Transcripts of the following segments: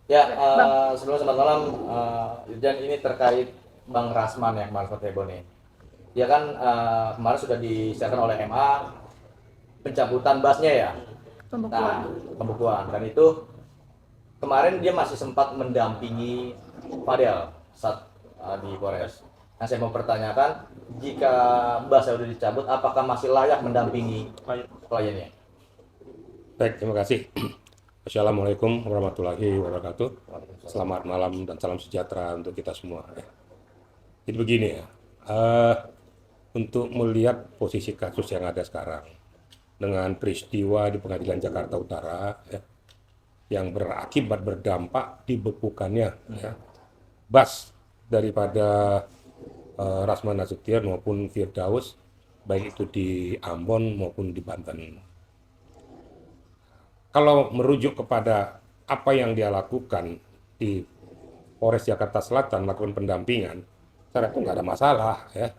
Ya, sebelum selamat malam, Irjan, ini terkait Bang Rasman yang kemarin sempat heboh nih. Dia kan kemarin sudah disiarkan oleh MA pencabutan basnya ya. Pembekuan. Nah, pembukuan. Dan itu kemarin dia masih sempat mendampingi Fadel saat di Polres. Nah, saya mau pertanyakan, jika basnya sudah dicabut, apakah masih layak mendampingi kliennya? Baik, terima kasih. Assalamualaikum warahmatullahi wabarakatuh. Selamat malam dan salam sejahtera untuk kita semua. Jadi begini ya, eh, untuk melihat posisi kasus yang ada sekarang dengan peristiwa di Pengadilan Jakarta Utara ya, yang berakibat berdampak dibekukannya ya, bas daripada Rasman Nasution maupun Firdaus, baik itu di Ambon maupun di Banten. Kalau merujuk kepada apa yang dia lakukan di Polres Jakarta Selatan melakukan pendampingan, saya itu nggak ada masalah ya.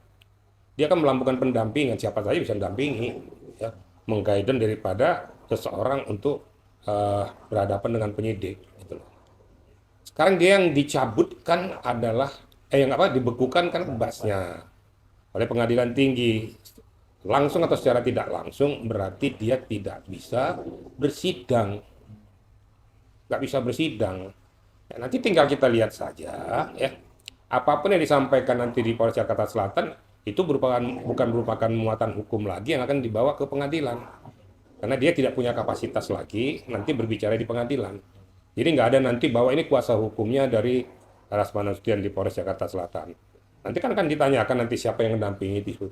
Dia kan melakukan pendampingan, siapa saja bisa mendampingi, ya, mengguidance daripada seseorang untuk berhadapan dengan penyidik. Gitu loh. Sekarang dia yang dicabutkan adalah, yang apa, dibekukan kan basnya oleh pengadilan tinggi. Langsung atau secara tidak langsung berarti dia tidak bisa bersidang. Nggak bisa bersidang. Ya, nanti tinggal kita lihat saja ya. Apapun yang disampaikan nanti di Polres Jakarta Selatan itu bukan merupakan muatan hukum lagi yang akan dibawa ke pengadilan. Karena dia tidak punya kapasitas lagi nanti berbicara di pengadilan. Jadi nggak ada nanti bahwa ini kuasa hukumnya dari Rasman Nasution di Polres Jakarta Selatan. Nanti kan akan ditanyakan nanti siapa yang mendampingi itu.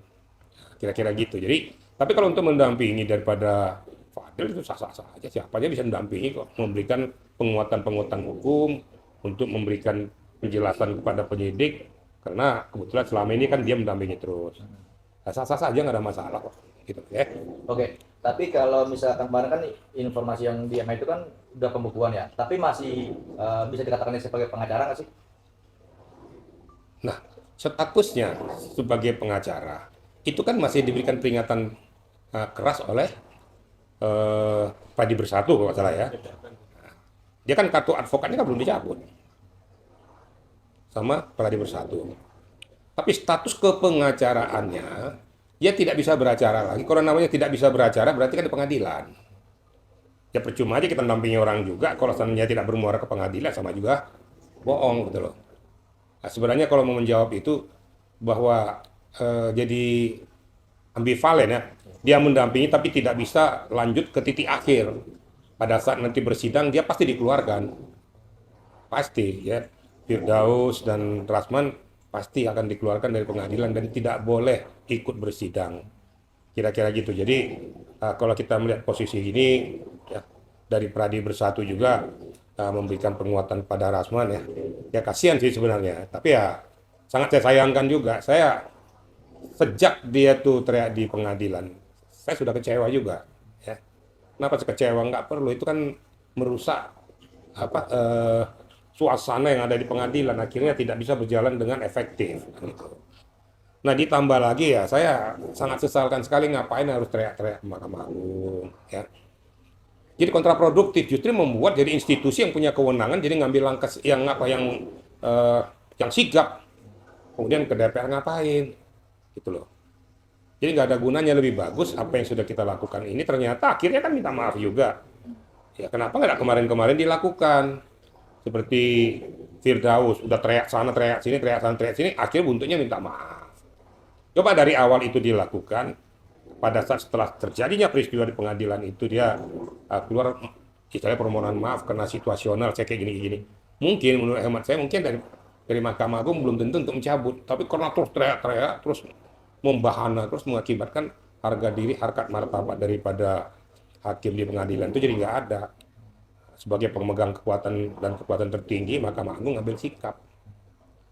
Kira-kira gitu. Jadi, tapi kalau untuk mendampingi daripada Fadil itu sah-sah saja. Siapa aja bisa mendampingi kok. Memberikan penguatan-penguatan hukum untuk memberikan penjelasan kepada penyidik. Karena kebetulan selama ini kan dia mendampingi terus. Nah, sah-sah saja nggak ada masalah kok. Gitu ya. Oke, tapi kalau misalkan kemarin kan informasi yang di MA itu kan udah pembukuan ya, tapi masih bisa dikatakan ini sebagai pengacara nggak sih? Nah, statusnya sebagai pengacara itu kan masih diberikan peringatan keras oleh Padi Bersatu kalau nggak salah ya. Dia kan kartu advokatnya kan belum dicabut sama Padi Bersatu. Tapi status kepengacaraannya dia tidak bisa beracara lagi. Kalau namanya tidak bisa beracara berarti kan di pengadilan. Ya percuma aja kita dampingi orang juga kalau seandainya tidak bermuara ke pengadilan sama juga bohong gitu loh. Nah, sebenarnya kalau mau menjawab itu bahwa jadi ambivalen ya. Dia mendampingi tapi tidak bisa lanjut ke titik akhir. Pada saat nanti bersidang dia pasti dikeluarkan. Pasti ya. Firdaus dan Rasman pasti akan dikeluarkan dari pengadilan dan tidak boleh ikut bersidang. Kira-kira gitu. Jadi kalau kita melihat posisi ini ya, dari Pradi Bersatu juga memberikan penguatan pada Rasman ya. Ya kasihan sih sebenarnya. Tapi ya sangat saya sayangkan juga. Saya sejak dia tuh teriak di pengadilan, saya sudah kecewa juga. Ya. Kenapa saya kecewa? Nggak perlu. Itu kan merusak apa suasana yang ada di pengadilan. Akhirnya tidak bisa berjalan dengan efektif. Gitu. Nah ditambah lagi ya, saya sangat sesalkan sekali ngapain harus teriak-teriak ke Mahkamah Agung. Ya. Jadi kontraproduktif, justru membuat jadi institusi yang punya kewenangan, jadi ngambil langkah yang apa eh, yang sigap, kemudian ke DPR ngapain, gitu loh. Jadi nggak ada gunanya, lebih bagus apa yang sudah kita lakukan ini ternyata akhirnya kan minta maaf juga. Ya kenapa nggak kemarin-kemarin dilakukan? Seperti Firdaus, udah teriak sana, teriak sini, teriak sana, teriak sini, akhirnya buntutnya minta maaf. Coba dari awal itu dilakukan, pada saat setelah terjadinya peristiwa di pengadilan itu dia keluar istilahnya permohonan maaf karena situasional saya kayak gini-gini. Mungkin menurut hemat saya mungkin dari Mahkamah Agung belum tentu untuk mencabut, tapi karena terus teriak-teriak, terus membahana, terus mengakibatkan harga diri, harkat martabat daripada hakim di pengadilan itu jadi nggak ada. Sebagai pemegang kekuatan dan kekuatan tertinggi, Mahkamah Agung ngambil sikap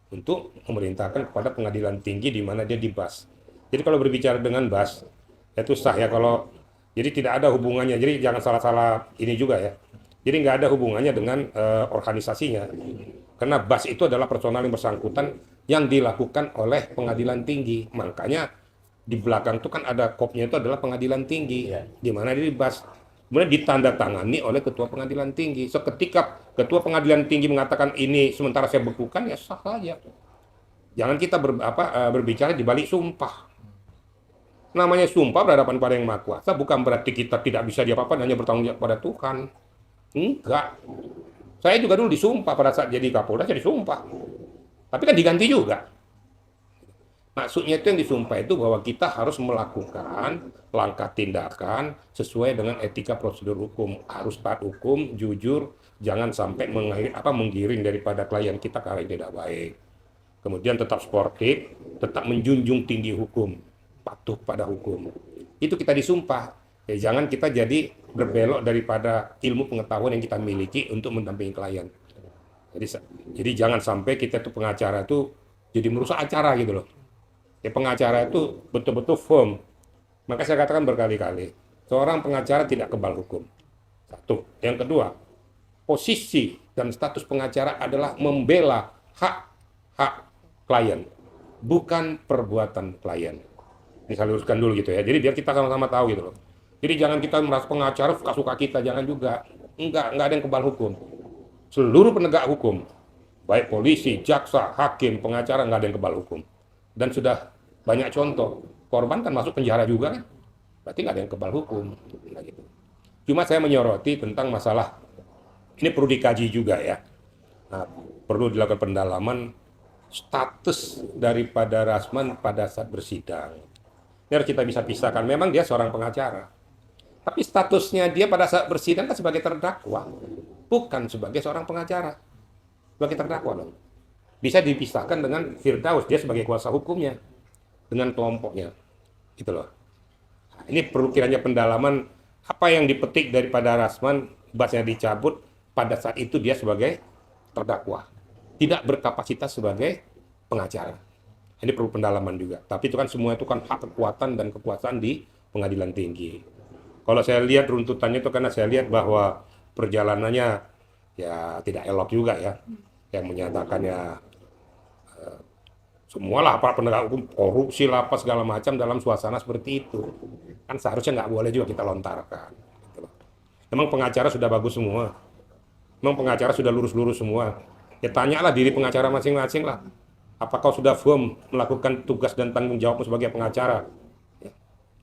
untuk memerintahkan kepada pengadilan tinggi di mana dia dibas. Jadi kalau berbicara dengan bas, itu sah ya kalau jadi tidak ada hubungannya. Jadi jangan salah-salah ini juga ya. Jadi nggak ada hubungannya dengan organisasinya. Karena bas itu adalah personal yang bersangkutan yang dilakukan oleh pengadilan tinggi. Makanya di belakang itu kan ada kopnya itu adalah pengadilan tinggi, Iya. di mana dia dibas. kemudian ditandatangani oleh Ketua Pengadilan Tinggi. Seketika Ketua Pengadilan Tinggi mengatakan ini sementara saya bekukan, ya sah saja. Jangan kita berbicara di balik sumpah. Namanya sumpah berhadapan pada Yang Maha Kuasa bukan berarti kita tidak bisa diapa-apakan, hanya bertanggung jawab pada Tuhan. Enggak. Saya juga dulu disumpah pada saat jadi Kapolda, saya disumpah. Tapi kan diganti juga. Maksudnya itu yang disumpah itu bahwa kita harus melakukan langkah tindakan sesuai dengan etika prosedur hukum. Harus taat hukum, jujur, jangan sampai menggiring daripada klien kita ke arah yang tidak baik. Kemudian tetap sportif, tetap menjunjung tinggi hukum, patuh pada hukum. Itu kita disumpah. Jangan kita jadi berbelok daripada ilmu pengetahuan yang kita miliki untuk mendampingi klien. Jadi jangan sampai kita itu pengacara itu jadi merusak acara gitu loh. Pengacara itu betul-betul firm. Maka saya katakan berkali-kali, seorang pengacara tidak kebal hukum. Satu. Yang kedua, posisi dan status pengacara adalah membela hak klien, bukan perbuatan klien. Ini saya luruskan dulu gitu ya. Jadi biar kita sama-sama tahu gitu loh. Jadi jangan kita merasa pengacara suka-suka kita, jangan juga. Enggak ada yang kebal hukum. Seluruh penegak hukum, baik polisi, jaksa, hakim, pengacara, nggak ada yang kebal hukum. Dan sudah banyak contoh, korban kan masuk penjara juga kan, berarti nggak ada yang kebal hukum. Nah, gitu. Cuma saya menyoroti tentang masalah, ini perlu dikaji juga ya, nah, perlu dilakukan pendalaman status daripada Rasman pada saat bersidang. Biar kita bisa pisahkan, memang dia seorang pengacara, tapi statusnya dia pada saat bersidang kan sebagai terdakwa, bukan sebagai seorang pengacara, sebagai terdakwa dong. Bisa dipisahkan dengan Firdaus, dia sebagai kuasa hukumnya dengan kelompoknya, gitu loh. Nah, ini perlu kiranya pendalaman apa yang dipetik daripada Rasman, basnya dicabut pada saat itu dia sebagai terdakwa, tidak berkapasitas sebagai pengacara. Ini perlu pendalaman juga. Tapi itu kan semua itu kan hak kekuatan dan kekuasaan di Pengadilan Tinggi. Kalau saya lihat runtutannya itu karena saya lihat bahwa perjalanannya ya tidak elok juga ya, yang menyatakannya semualah aparat penegak hukum korupsi lah apa segala macam dalam suasana seperti itu kan seharusnya nggak boleh juga kita lontarkan gitu loh. Memang pengacara sudah bagus semua, memang pengacara sudah lurus-lurus semua, ya tanyalah diri pengacara masing-masing lah, apakah sudah firm melakukan tugas dan tanggung jawabmu sebagai pengacara ya.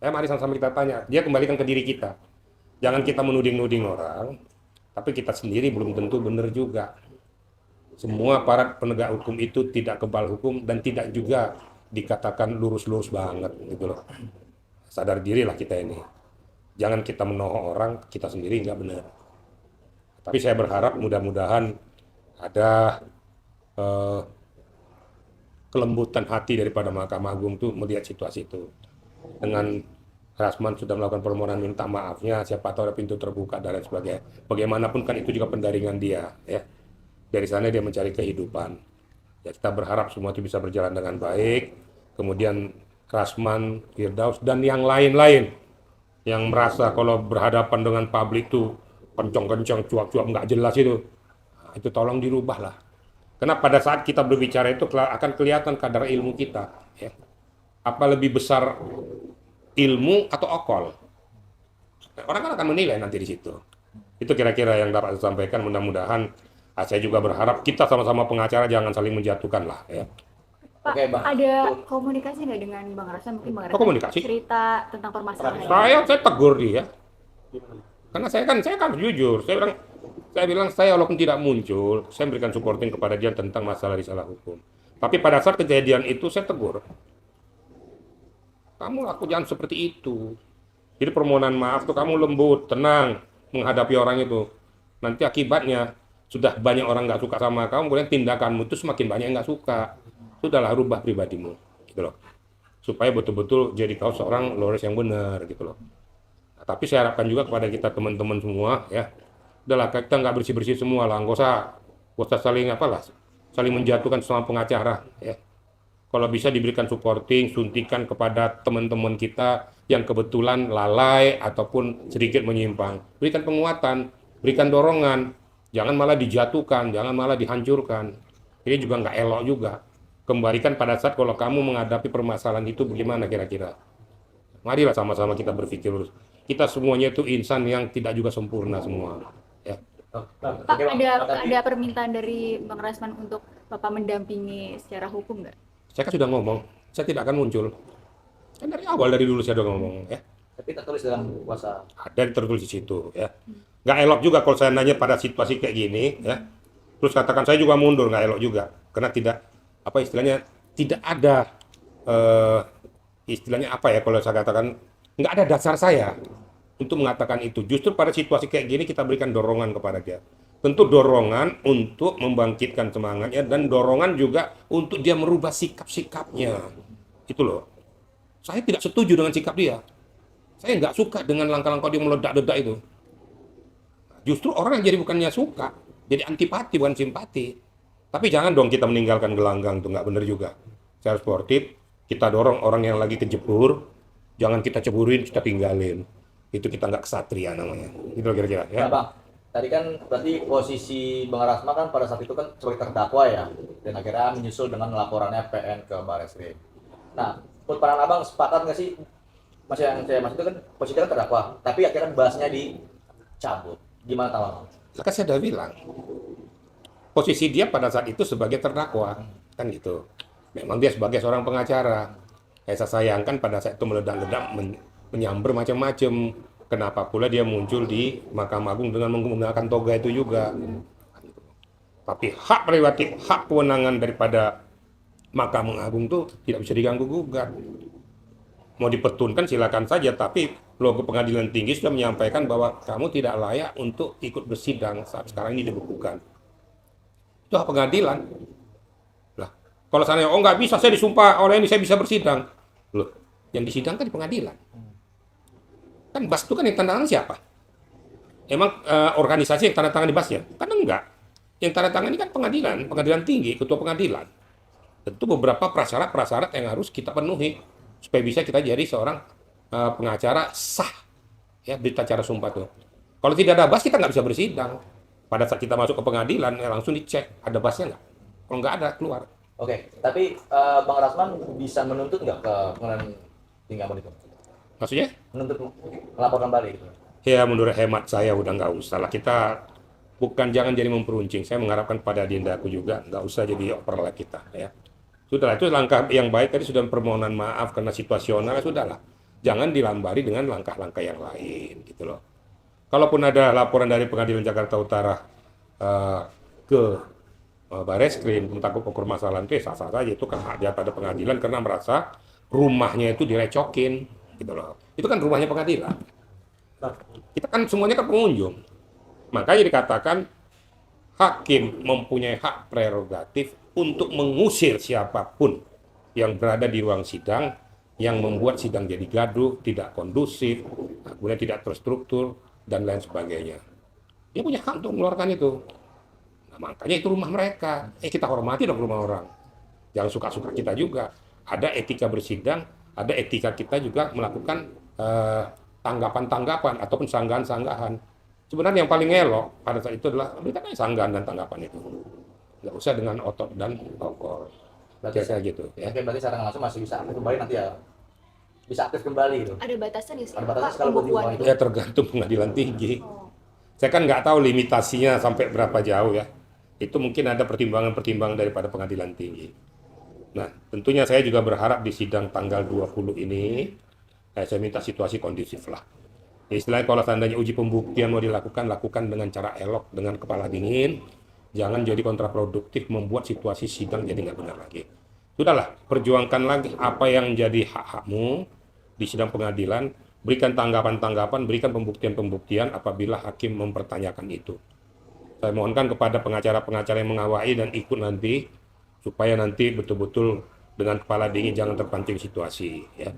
Mari sama-sama kita tanya, dia kembalikan ke diri kita, jangan kita menuding-nuding orang tapi kita sendiri belum tentu benar juga. Semua aparat penegak hukum itu tidak kebal hukum dan tidak juga dikatakan lurus-lurus banget gitu loh. Sadar dirilah kita ini. Jangan kita menohok orang, kita sendiri nggak benar. Tapi saya berharap mudah-mudahan ada kelembutan hati daripada Mahkamah Agung itu melihat situasi itu. Dengan Rasman sudah melakukan permohonan minta maafnya, siapa tahu ada pintu terbuka dan lain sebagainya. Bagaimanapun kan itu juga pendaringan dia ya. Dari sana dia mencari kehidupan. Ya, kita berharap semua itu bisa berjalan dengan baik. Kemudian Rasman, Firdaus, dan yang lain-lain yang merasa kalau berhadapan dengan publik itu kencang-kencang, cuap-cuap, nggak jelas itu. Nah, itu tolong dirubah lah. Karena pada saat kita berbicara itu akan kelihatan kadar ilmu kita. Ya. Apa lebih besar ilmu atau okol? Orang kan akan menilai nanti di situ. Itu kira-kira yang dapat saya sampaikan. Mudah-mudahan saya juga berharap kita sama-sama pengacara jangan saling menjatuhkan lah ya. Pak, Oke, Bang. ada komunikasi nggak dengan Bang Rasman? Mungkin Bang Rasman komunikasi? cerita tentang permasalahan Saya tegur dia. Karena saya kan jujur. Saya bilang saya walaupun tidak muncul, saya memberikan supporting kepada dia tentang masalah risalah hukum. Tapi pada saat kejadian itu saya tegur. Kamu laku jangan seperti itu. Jadi permohonan maaf tuh kamu lembut, tenang menghadapi orang itu. Nanti akibatnya sudah banyak orang nggak suka sama kamu, kemudian tindakanmu itu semakin banyak yang nggak suka. Sudahlah rubah pribadimu, gitu loh. Supaya betul-betul jadi kau seorang lawyers yang benar, gitu loh. Nah, tapi saya harapkan juga kepada kita teman-teman semua, ya. Udahlah kita nggak bersih-bersih semua lah, nggak usah saling saling menjatuhkan sama pengacara, ya. Kalau bisa diberikan supporting, suntikan kepada teman-teman kita yang kebetulan lalai ataupun sedikit menyimpang. Berikan penguatan, berikan dorongan. Jangan malah dijatuhkan, jangan malah dihancurkan. Ini juga nggak elok juga. Kembalikan pada saat kalau kamu menghadapi permasalahan itu bagaimana kira-kira. Marilah sama-sama kita berpikir lurus. kita semuanya itu insan yang tidak juga sempurna semua. Ya. Pak, Oke, Bang. ada permintaan dari Bang Rasman untuk Bapak mendampingi secara hukum nggak? Saya kan sudah ngomong, saya tidak akan muncul. Kan dari awal, dari dulu saya udah ngomong, ya. Tapi tertulis dalam kuasa. Ada yang tertulis di situ, ya. Nggak elok juga kalau saya nanya pada situasi kayak gini, ya. Terus katakan saya juga mundur, nggak elok juga. Karena tidak, apa istilahnya, tidak ada, istilahnya apa ya kalau saya katakan, nggak ada dasar saya untuk mengatakan itu. Justru pada situasi kayak gini kita berikan dorongan kepada dia. Tentu dorongan untuk membangkitkan semangatnya dan dorongan juga untuk dia merubah sikap-sikapnya. Itu loh. Saya tidak setuju dengan sikap dia. Saya nggak suka dengan langkah-langkah dia meledak-ledak itu. Justru orang yang jadi bukannya suka, jadi antipati bukan simpati. Tapi jangan dong kita meninggalkan gelanggang, itu nggak benar juga. Secara sportif, kita dorong orang yang lagi kejebur, jangan kita ceburin, kita tinggalin. Itu kita nggak kesatria namanya. Itu kira-kira ya. Nah, Bang, tadi kan berarti posisi Bang Rasma kan pada saat itu kan sebagai terdakwa ya, dan akhirnya menyusul dengan laporannya PN ke Barreskrim. Nah, menurut para abang sepakat nggak sih, masih yang saya maksud itu kan posisi kan terdakwa, tapi akhirnya bahasnya dicabut. Gimana tanggapan? Kan saya udah bilang, posisi dia pada saat itu sebagai terdakwa, kan gitu. Memang dia sebagai seorang pengacara. Saya sayangkan pada saat itu meledak-ledak, menyamber macam-macam. Kenapa pula dia muncul di Mahkamah Agung dengan menggunakan toga itu juga. Tapi hak prerogatif, hak kewenangan daripada Mahkamah Agung itu tidak bisa diganggu-gugat. Mau dipetunkan silakan saja, tapi logo Pengadilan Tinggi sudah menyampaikan bahwa kamu tidak layak untuk ikut bersidang saat sekarang ini dibekukan. Itu hak pengadilan. Lah, kalau saya nggak bisa, saya disumpah oleh ini saya bisa bersidang. Loh, yang disidangkan di pengadilan. Kan BAS itu kan yang tanda tangan siapa? Emang organisasi yang tanda tangan di BAS-nya? Kan enggak. Yang tanda tangan ini kan pengadilan, Pengadilan Tinggi, ketua pengadilan. Tentu beberapa prasyarat-prasyarat yang harus kita penuhi supaya bisa kita jadi seorang pengacara sah, ya, berita acara sumpah tuh. Kalau tidak ada BAS kita nggak bisa bersidang. Pada saat kita masuk ke pengadilan ya langsung dicek ada BAS-nya nggak. Kalau nggak ada keluar. Oke, tapi Bang Rasman bisa menuntut nggak ke Pengadilan Tinggi Ambon itu? Maksudnya? Menuntut melaporkan balik gitu. Ya menurut hemat saya udah nggak usah lah. Kita jangan jadi memperuncing. Saya mengharapkan pada adindaku juga nggak usah jadi oper lah kita, ya. Sudahlah, itu langkah yang baik tadi sudah permohonan maaf karena situasional, sudahlah. Jangan dilambari dengan langkah-langkah yang lain gitu loh. Kalaupun ada laporan dari Pengadilan Jakarta Utara ke Barreskrim tentang permasalahan itu sah-sah saja, itu kan hak dia pada pengadilan karena merasa rumahnya itu direcokin gitu loh. Itu kan rumahnya pengadilan. Kita kan semuanya kan pengunjung. Makanya dikatakan hakim mempunyai hak prerogatif untuk mengusir siapapun yang berada di ruang sidang yang membuat sidang jadi gaduh, tidak kondusif, kemudian tidak terstruktur, dan lain sebagainya. Dia punya hak untuk mengeluarkan itu. Nah, makanya itu rumah mereka. Kita hormati dong rumah orang. Jangan suka-suka kita juga. Ada etika bersidang, ada etika kita juga melakukan tanggapan-tanggapan ataupun sanggahan-sanggahan. Sebenarnya yang paling elok pada saat itu adalah berikan sanggahan dan tanggapan itu. Nggak usah dengan otot dan okor. Berarti Biasa gitu ya. Oke, berarti secara langsung masih bisa aktif kembali nanti ya. Bisa aktif kembali gitu. Ada batasan ya, Ada batasan Pak, kalau buat pembukuan diubah itu? itu. Ya tergantung Pengadilan Tinggi. Oh. Saya kan nggak tahu limitasinya sampai berapa jauh ya. Itu mungkin ada pertimbangan-pertimbangan daripada Pengadilan Tinggi. Nah, tentunya saya juga berharap di sidang tanggal 20 ini, saya minta situasi kondusif lah. Istilahnya kalau seandainya uji pembuktian mau dilakukan, lakukan dengan cara elok, dengan kepala dingin. Jangan jadi kontraproduktif, membuat situasi sidang jadi nggak benar lagi. Sudahlah, perjuangkan lagi apa yang jadi hak-hakmu di sidang pengadilan. Berikan tanggapan-tanggapan, berikan pembuktian-pembuktian apabila hakim mempertanyakan itu. Saya mohonkan kepada pengacara-pengacara yang mengawali dan ikut nanti, supaya nanti betul-betul dengan kepala dingin, jangan terpancing situasi. Ya.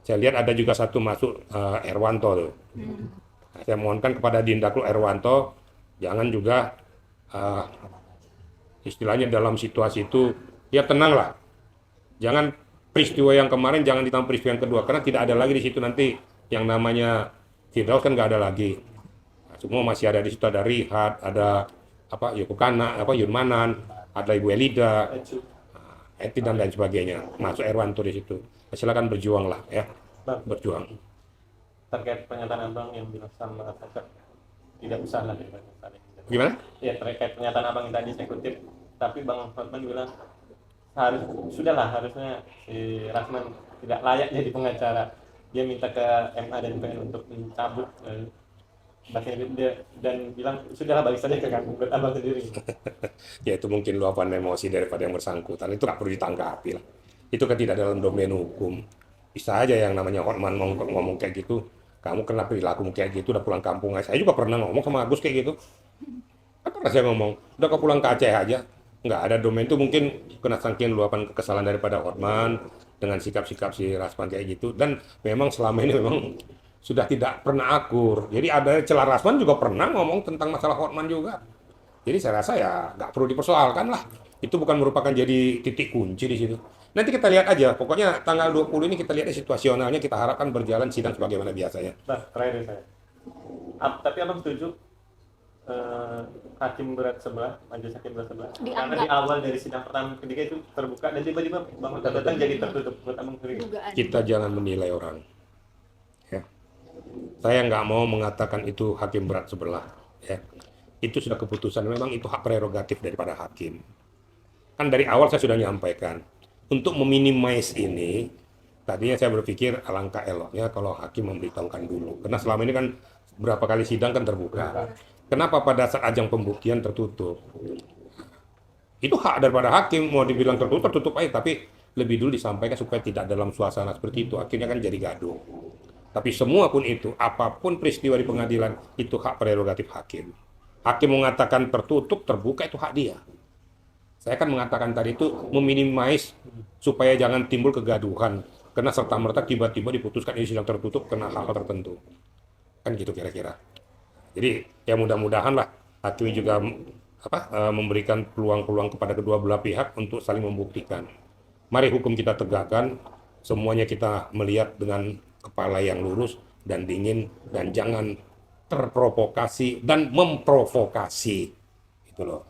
Saya lihat ada juga satu masuk Erwanto tuh. Nah, saya mohonkan kepada Dindaklu Erwanto, jangan juga istilahnya dalam situasi itu, ya tenanglah. Jangan peristiwa yang kemarin, jangan ditambah peristiwa yang kedua, karena tidak ada lagi di situ nanti yang namanya Firdaus kan nggak ada lagi. Nah, semua masih ada di situ, ada Rihat, ada apa Yukukana, apa Yunmanan, ada Ibu Elida, Eti dan lain sebagainya. Masuk Erwanto di situ. Silakan berjuang lah ya, berjuang. terkait pernyataan abang yang bilang sama Asep tidak usah lah saling. Gimana? Ya terkait pernyataan abang yang tadi saya kutip, tapi Bang Hotman bilang harusnya si Rasman tidak layak jadi pengacara. Dia minta ke MA dan PN untuk mencabut bahasa dia dan bilang sudahlah balik saja ke kampung buat abang sendiri. Ya itu mungkin luapan emosi daripada yang bersangkutan. Itu nggak perlu ditanggapi lah. Itu kan tidak dalam domain hukum. Bisa aja yang namanya Hotman ngomong kayak gitu. Kamu kena perilaku kayak gitu, udah pulang kampung aja. Saya juga pernah ngomong sama Agus kayak gitu. Kan pernah saya ngomong, udah kau pulang ke Aceh aja. Nggak ada domain itu mungkin kena saking luapan kekesalan daripada Hotman dengan sikap-sikap si Rasman kayak gitu. Dan memang selama ini memang sudah tidak pernah akur. Jadi ada celah Rasman juga pernah ngomong tentang masalah Hotman juga. Jadi saya rasa ya nggak perlu dipersoalkan lah. Itu bukan merupakan jadi titik kunci di situ. Nanti kita lihat aja. Pokoknya tanggal 20 ini kita lihat situasionalnya. Kita harapkan berjalan sidang sebagaimana biasanya. Nah, terakhir saya. Tapi abang setuju hakim berat sebelah, majelis hakim berat sebelah. Karena di awal dari sidang pertama ketiga itu terbuka dan tiba-tiba Bang Hotman datang jadi tertutup. Buat abang sendiri. Dugaan. Kita jangan menilai orang. Ya. Saya nggak mau mengatakan itu hakim berat sebelah. Ya. Itu sudah keputusan, memang itu hak prerogatif daripada hakim. Kan dari awal saya sudah nyampaikan, untuk meminimais ini, tadinya saya berpikir alangkah eloknya kalau hakim memberitahukan dulu. Karena selama ini kan berapa kali sidang kan terbuka. Kenapa pada saat ajang pembuktian tertutup? Itu hak daripada hakim, mau dibilang tertutup, tertutup aja. Tapi lebih dulu disampaikan supaya tidak dalam suasana seperti itu. Akhirnya kan jadi gaduh. Tapi semua pun itu, apapun peristiwa di pengadilan, itu hak prerogatif hakim. Hakim mengatakan tertutup, terbuka, itu hak dia. Saya kan mengatakan tadi itu meminimais supaya jangan timbul kegaduhan. Karena serta-merta tiba-tiba diputuskan ini sidang tertutup karena hal-hal tertentu. Kan gitu kira-kira. Jadi ya mudah-mudahan lah hakim juga memberikan peluang-peluang kepada kedua belah pihak untuk saling membuktikan. Mari hukum kita tegakkan, semuanya kita melihat dengan kepala yang lurus dan dingin dan jangan terprovokasi dan memprovokasi. Itu loh.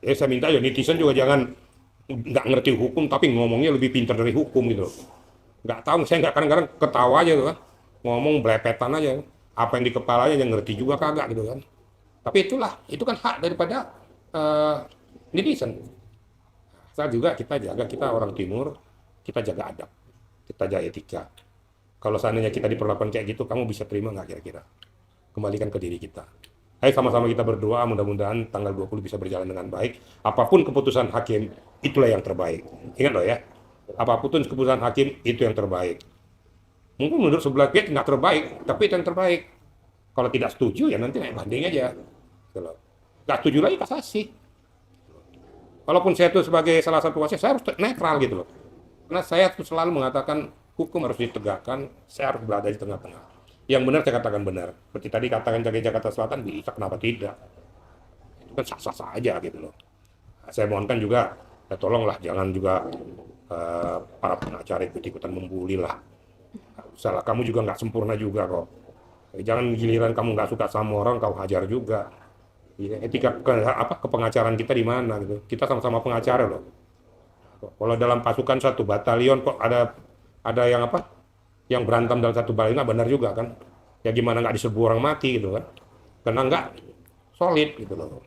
Saya minta ya netizen juga jangan nggak ngerti hukum tapi ngomongnya lebih pintar dari hukum gitu loh. Nggak tahu, saya nggak kadang-kadang ketawa aja tuh kan. Ngomong belepetan aja. Apa yang di kepalanya yang ngerti juga kagak gitu kan. Tapi itulah, itu kan hak daripada netizen. Asal juga kita jaga, kita orang timur, kita jaga adab. Kita jaga etika. Kalau seandainya kita diperlakukan kayak gitu, kamu bisa terima nggak kira-kira? Kembalikan ke diri kita. Ayo sama-sama kita berdoa, mudah-mudahan tanggal 20 bisa berjalan dengan baik. Apapun keputusan hakim, itulah yang terbaik. Ingat loh ya, apapun keputusan hakim, itu yang terbaik. Mungkin menurut sebelah pihak nggak terbaik, tapi itu yang terbaik. Kalau tidak setuju, ya nanti naik banding aja. Nggak setuju lagi, kasasi. Walaupun saya itu sebagai salah satu wasit, saya harus netral gitu loh. Karena saya tuh selalu mengatakan, hukum harus ditegakkan, saya harus berada di tengah-tengah. Yang benar saya katakan benar. Seperti tadi katakan jaga Jakarta Selatan bisa, kenapa tidak? Itu kan sah-sah saja gitu loh. Nah, saya mohonkan juga, ya tolonglah jangan juga para pengacara ikut-ikutan membuli lah. Salah, kamu juga nggak sempurna juga kok. Jangan giliran kamu nggak suka sama orang, kau hajar juga. Etika kepengacaraan kita di mana gitu? Kita sama-sama pengacara loh. Kalau dalam pasukan satu batalion kok ada yang yang berantem dalam satu balik, nggak benar juga kan? Ya gimana nggak diserbu orang mati gitu kan? Karena nggak solid gitu loh.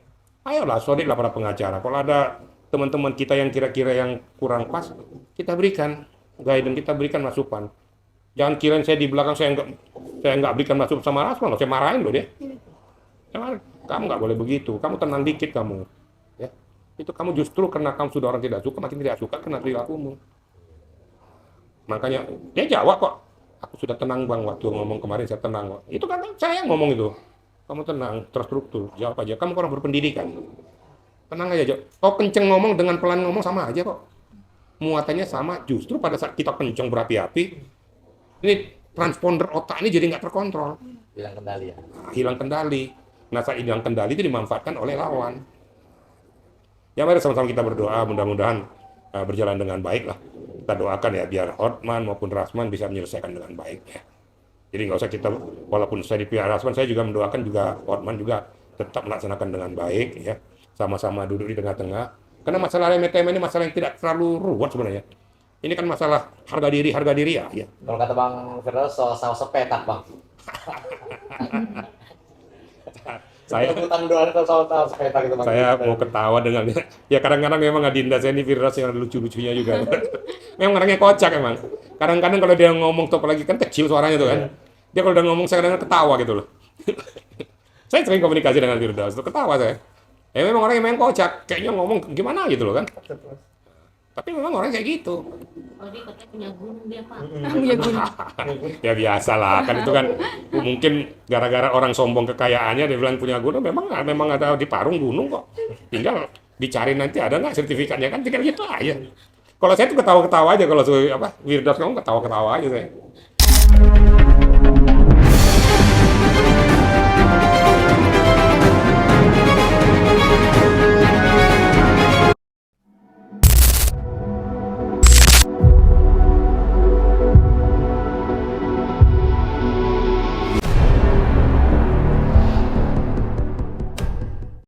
Ayolah solid lah para pengacara. Kalau ada teman-teman kita yang kira-kira yang kurang pas, kita berikan guidance, kita berikan masukan. Jangan kirain saya di belakang saya nggak berikan masukan sama Rasman loh, saya marahin loh dia. Kamu nggak boleh begitu, kamu tenang dikit kamu. Ya. Itu kamu justru karena kamu sudah orang tidak suka, makin tidak suka karena perilakumu. Makanya dia jawab kok. Aku sudah tenang bang, waktu ngomong kemarin saya tenang kok. Itu kan saya yang ngomong itu. Kamu tenang, terstruktur, jawab aja. Kamu orang berpendidikan. Tenang aja, Jo. Kau kenceng ngomong dengan pelan ngomong sama aja kok. Muatannya sama, justru pada saat kita kenceng berapi-api, ini transponder otak ini jadi nggak terkontrol. Hilang kendali ya. Nah, hilang kendali. Nah saat hilang kendali itu dimanfaatkan oleh lawan. Ya mari sama-sama kita berdoa, mudah-mudahan berjalan dengan baik lah. Kita doakan ya biar Hotman maupun Rasman bisa menyelesaikan dengan baik ya. Jadi nggak usah kita, walaupun saya di pihak Rasman, saya juga mendoakan juga Hotman juga tetap melaksanakan dengan baik ya. Sama-sama duduk di tengah-tengah. Karena masalah remeh-temeh ini masalah yang tidak terlalu ruwet sebenarnya. Ini kan masalah harga diri ya. Kalau kata Bang Firdaus soal saus sepetak Bang. Saya utang doa sama sepeta gitu Bang. saya mau ketawa dengan ya kadang-kadang memang Adinda saya ini Firdaus yang ada lucu-lucunya juga. Memang orangnya kocak emang. Kadang-kadang kalau dia ngomong tuh apalagi kan kecil suaranya tuh kan. Dia kalau udah ngomong saya kadang-kadang ketawa gitu loh. Saya sering komunikasi dengan Firdaus tuh ketawa saya. Ya memang orangnya memang kocak, kayaknya ngomong gimana gitu loh kan. Tapi memang orang kayak gitu. Oh dia katanya punya gunung dia Pak. Punya gunung. Ya biasa lah kan itu kan mungkin gara-gara orang sombong kekayaannya dia bilang punya gunung memang ada di Parung gunung kok. Tinggal dicari nanti ada nggak sertifikatnya kan tinggal gitu aja. Kalau saya tuh ketawa-ketawa aja kalau apa Firdaus ngomong ketawa-ketawa aja saya.